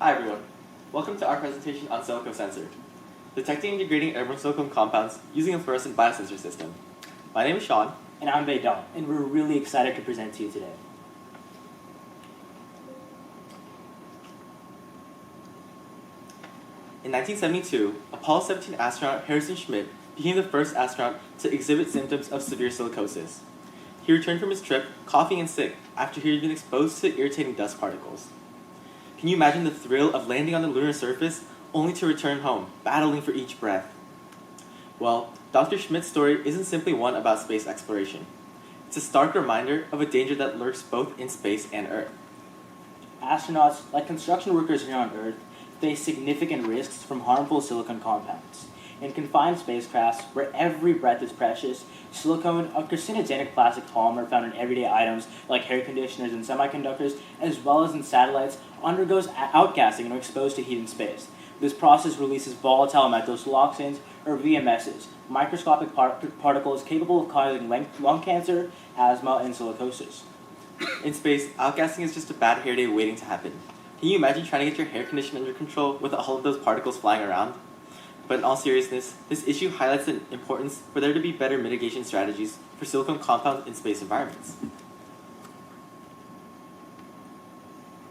Hi everyone. Welcome to our presentation on SilicoSensor, detecting and degrading airborne silicone compounds using a fluorescent biosensor system. My name is Sean. And I'm Vedant, and we're really excited to present to you today. In 1972, Apollo 17 astronaut Harrison Schmitt became the first astronaut to exhibit symptoms of severe silicosis. He returned from his trip coughing and sick after he had been exposed to irritating dust particles. Can you imagine the thrill of landing on the lunar surface only to return home, battling for each breath? Well, Dr. Schmidt's story isn't simply one about space exploration. It's a stark reminder of a danger that lurks both in space and Earth. Astronauts, like construction workers here on Earth, face significant risks from harmful silicon compounds. In confined spacecrafts, where every breath is precious, silicone, a carcinogenic plastic polymer found in everyday items like hair conditioners and semiconductors, as well as in satellites, undergoes outgassing and are exposed to heat in space. This process releases volatile methylsiloxanes, or VMSs, microscopic particles capable of causing lung cancer, asthma, and silicosis. In space, outgassing is just a bad hair day waiting to happen. Can you imagine trying to get your hair conditioner under control with all of those particles flying around? But in all seriousness, this issue highlights the importance for there to be better mitigation strategies for silicone compounds in space environments.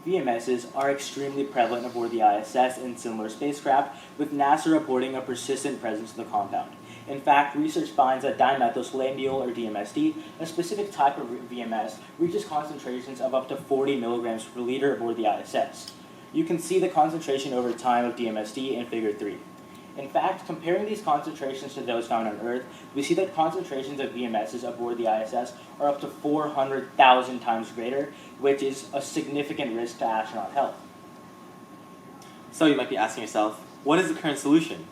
VMSs are extremely prevalent aboard the ISS and similar spacecraft, with NASA reporting a persistent presence of the compound. In fact, research finds that dimethylsolandiol, or DMSD, a specific type of VMS, reaches concentrations of up to 40 milligrams per liter aboard the ISS. You can see the concentration over time of DMSD in Figure 3. In fact, comparing these concentrations to those found on Earth, we see that concentrations of VMSs aboard the ISS are up to 400,000 times greater, which is a significant risk to astronaut health. So you might be asking yourself, what is the current solution?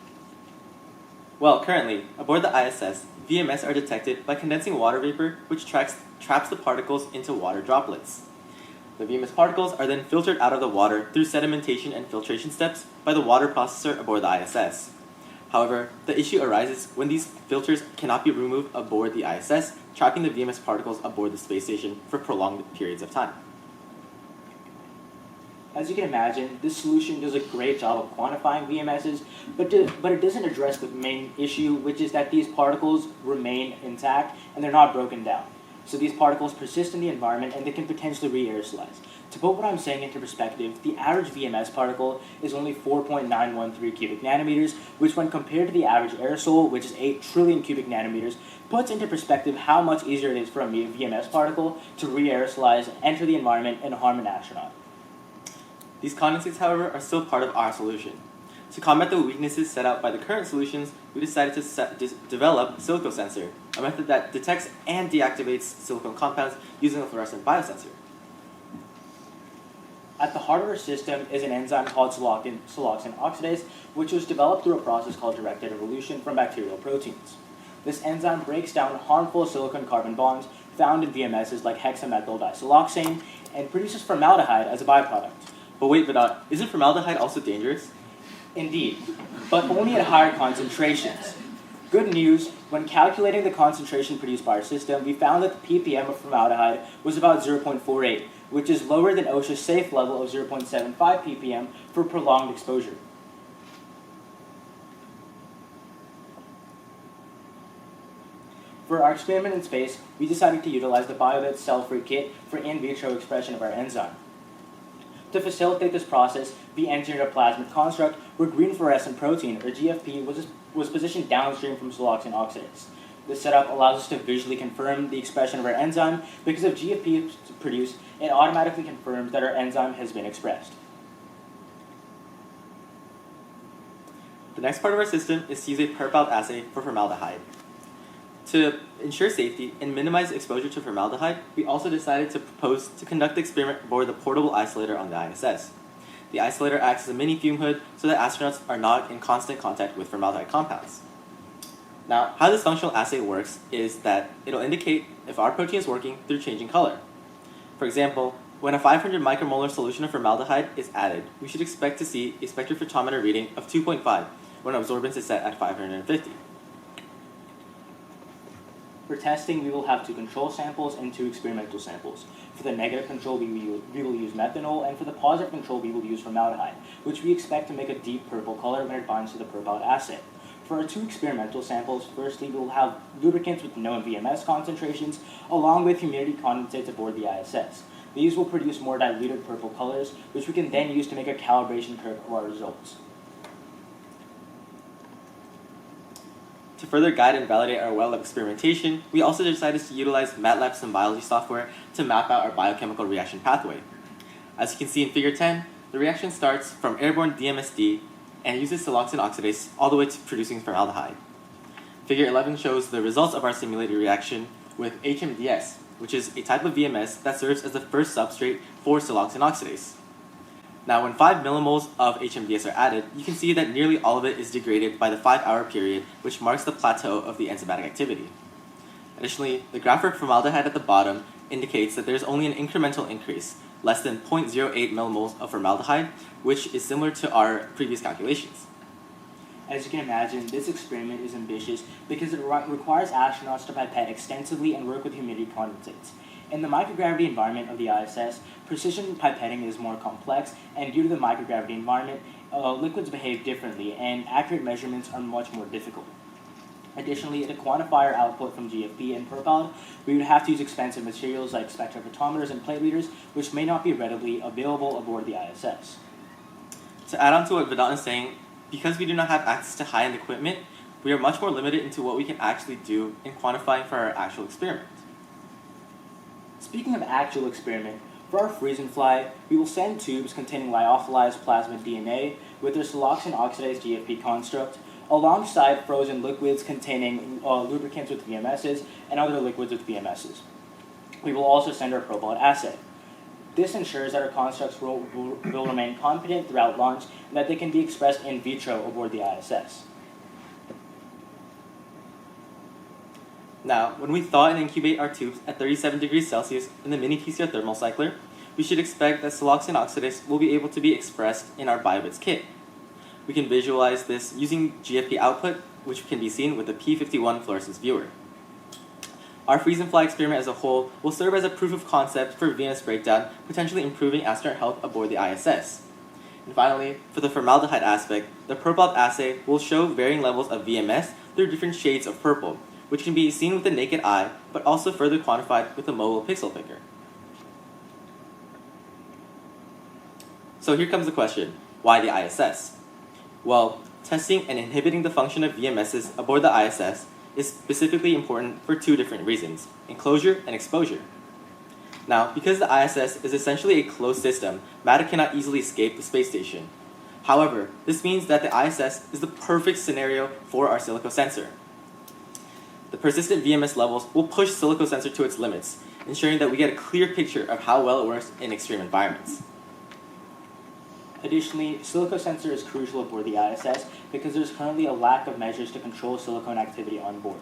Well, currently, aboard the ISS, VMS are detected by condensing water vapor, which traps the particles into water droplets. The VMS particles are then filtered out of the water through sedimentation and filtration steps by the water processor aboard the ISS. However, the issue arises when these filters cannot be removed aboard the ISS, trapping the VMS particles aboard the space station for prolonged periods of time. As you can imagine, this solution does a great job of quantifying VMSs, but it doesn't address the main issue, which is that these particles remain intact and they're not broken down. So these particles persist in the environment and they can potentially re-aerosolize. To put what I'm saying into perspective, the average VMS particle is only 4.913 cubic nanometers, which when compared to the average aerosol, which is 8 trillion cubic nanometers, puts into perspective how much easier it is for a VMS particle to re-aerosolize, enter the environment, and harm an astronaut. These condensates, however, are still part of our solution. To combat the weaknesses set out by the current solutions, we decided to develop SilicoSensor, a method that detects and deactivates silicone compounds using a fluorescent biosensor. At the heart of our system is an enzyme called siloxane oxidase, which was developed through a process called directed evolution from bacterial proteins. This enzyme breaks down harmful silicon-carbon bonds found in VMSs like hexamethyl disiloxane and produces formaldehyde as a byproduct. But wait, Vedant, isn't formaldehyde also dangerous? Indeed, but only at higher concentrations. Good news, when calculating the concentration produced by our system, we found that the ppm of formaldehyde was about 0.48, which is lower than OSHA's safe level of 0.75 ppm for prolonged exposure. For our experiment in space, we decided to utilize the BioVet cell-free kit for in vitro expression of our enzyme. To facilitate this process, we engineered a plasmid construct where green fluorescent protein, or GFP, was positioned downstream from siloxane oxidase. This setup allows us to visually confirm the expression of our enzyme because if GFP is produced, it automatically confirms that our enzyme has been expressed. The next part of our system is to use a per-valve assay for formaldehyde. To ensure safety and minimize exposure to formaldehyde, we also decided to propose to conduct the experiment aboard the portable isolator on the ISS. The isolator acts as a mini fume hood so that astronauts are not in constant contact with formaldehyde compounds. Now, how this functional assay works is that it'll indicate if our protein is working through changing color. For example, when a 500 micromolar solution of formaldehyde is added, we should expect to see a spectrophotometer reading of 2.5 when absorbance is set at 550. For testing, we will have 2 control samples and 2 experimental samples. For the negative control, we will use methanol, and for the positive control, we will use formaldehyde, which we expect to make a deep purple color when it binds to the propelled assay. For our 2 experimental samples, firstly, we will have lubricants with known VMS concentrations, along with humidity condensates aboard the ISS. These will produce more diluted purple colors, which we can then use to make a calibration curve of our results. To further guide and validate our well lab experimentation, we also decided to utilize MATLAB Symbology software to map out our biochemical reaction pathway. As you can see in Figure 10, the reaction starts from airborne DMSD and uses siloxane oxidase all the way to producing formaldehyde. Figure 11 shows the results of our simulated reaction with HMDS, which is a type of VMS that serves as the first substrate for siloxane oxidase. Now, when 5 millimoles of HMDS are added, you can see that nearly all of it is degraded by the 5-hour period, which marks the plateau of the enzymatic activity. Additionally, the graph for formaldehyde at the bottom indicates that there is only an incremental increase, less than 0.08 millimoles of formaldehyde, which is similar to our previous calculations. As you can imagine, this experiment is ambitious because it requires astronauts to pipette extensively and work with humidity condensates. In the microgravity environment of the ISS, precision pipetting is more complex, and due to the microgravity environment, liquids behave differently, and accurate measurements are much more difficult. Additionally, to quantify our output from GFP and propelled, we would have to use expensive materials like spectrophotometers and plate readers, which may not be readily available aboard the ISS. To add on to what Vedant is saying, because we do not have access to high-end equipment, we are much more limited into what we can actually do in quantifying for our actual experiment. Speaking of actual experiment, for our freeze and fly, we will send tubes containing lyophilized plasmid DNA with their siloxane oxidase GFP construct, alongside frozen liquids containing lubricants with VMSs and other liquids with VMSs. We will also send our propelled assay. This ensures that our constructs will remain competent throughout launch and that they can be expressed in vitro aboard the ISS. Now, when we thaw and incubate our tubes at 37 degrees Celsius in the mini PCR thermal cycler, we should expect that siloxane oxidase will be able to be expressed in our BioBits kit. We can visualize this using GFP output, which can be seen with the P51 fluorescence viewer. Our freeze and fly experiment as a whole will serve as a proof of concept for VMS breakdown, potentially improving astronaut health aboard the ISS. And finally, for the formaldehyde aspect, the propelled assay will show varying levels of VMS through different shades of purple, which can be seen with the naked eye, but also further quantified with a mobile pixel picker. So here comes the question, why the ISS? Well, testing and inhibiting the function of VMSs aboard the ISS is specifically important for 2 different reasons, enclosure and exposure. Now, because the ISS is essentially a closed system, matter cannot easily escape the space station. However, this means that the ISS is the perfect scenario for our SilicoSensor. The persistent VMS levels will push SilicoSensor to its limits, ensuring that we get a clear picture of how well it works in extreme environments. Additionally, SilicoSensor is crucial aboard the ISS because there's currently a lack of measures to control silicone activity on board.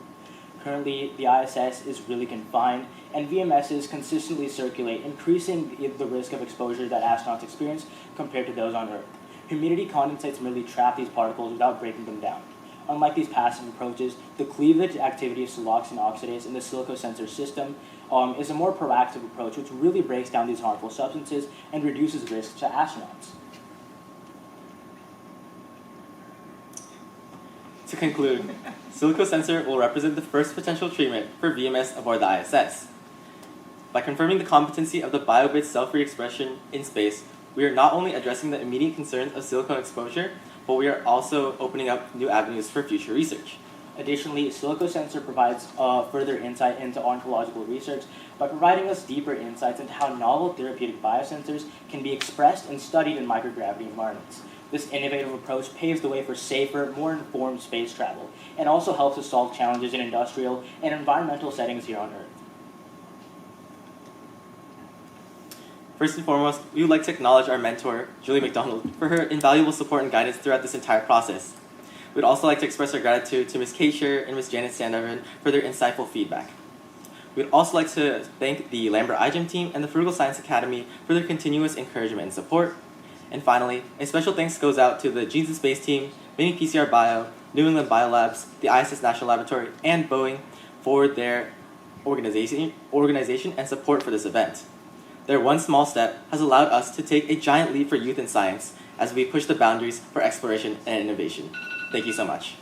Currently, the ISS is really confined, and VMSs consistently circulate, increasing the risk of exposure that astronauts experience compared to those on Earth. Humidity condensates merely trap these particles without breaking them down. Unlike these passive approaches, the cleavage activity of siloxane oxidase in the SilicoSensor system is a more proactive approach which really breaks down these harmful substances and reduces risk to astronauts. To conclude, SilicoSensor will represent the first potential treatment for VMS aboard the ISS. By confirming the competency of the BioBits cell-free expression in space, we are not only addressing the immediate concerns of silicone exposure, but we are also opening up new avenues for future research. Additionally, SilicoSensor provides further insight into oncological research by providing us deeper insights into how novel therapeutic biosensors can be expressed and studied in microgravity environments. This innovative approach paves the way for safer, more informed space travel, and also helps us solve challenges in industrial and environmental settings here on Earth. First and foremost, we would like to acknowledge our mentor, Julie McDonald, for her invaluable support and guidance throughout this entire process. We'd also like to express our gratitude to Ms. Kay Scher and Ms. Janet Sandovan for their insightful feedback. We'd also like to thank the Lambert iGEM team and the Frugal Science Academy for their continuous encouragement and support. And finally, a special thanks goes out to the Genes in Space team, Mini PCR Bio, New England Biolabs, the ISS National Laboratory, and Boeing for their organization and support for this event. Their one small step has allowed us to take a giant leap for youth in science as we push the boundaries for exploration and innovation. Thank you so much.